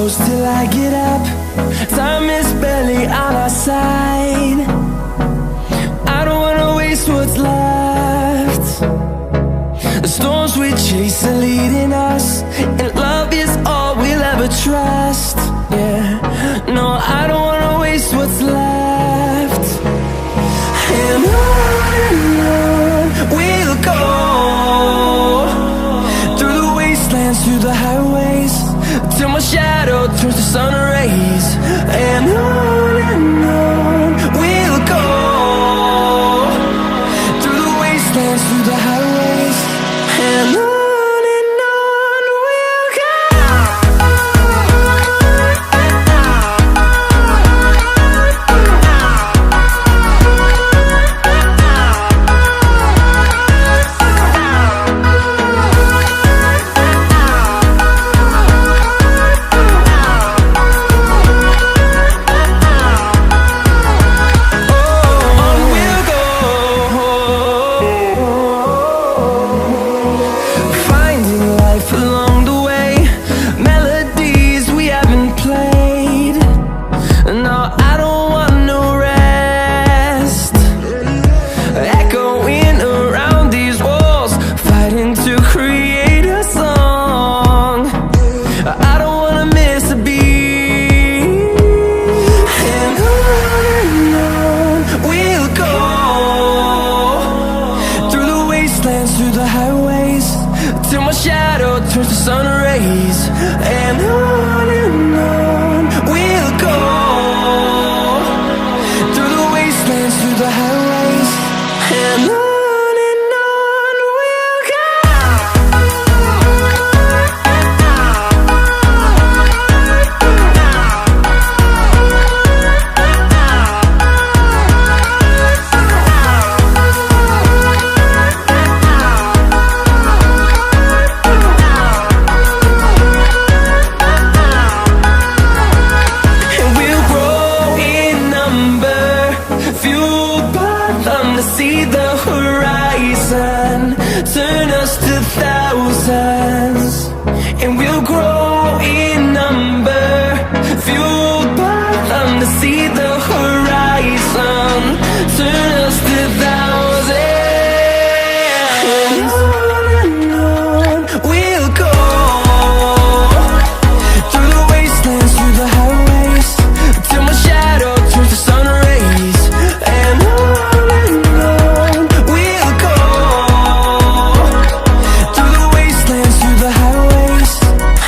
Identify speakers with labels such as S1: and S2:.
S1: close till I get up. Time is barely on our side. I don't wanna waste what's left. The storms we chase are leading us, and love is all we'll ever trust. Yeah, no, I don't wanna waste what's left. And on we'll go, through the wastelands, through the highways, till my shadow turns to sun rays. And on we'll go, through the wastelands, through the highways, and on we'll go. Through the highways, till my shadow turns to sun rays. And on we'll go, through the wastelands, through the highways, and on we'll go. See the horizon turn us to thousands, and we'll grow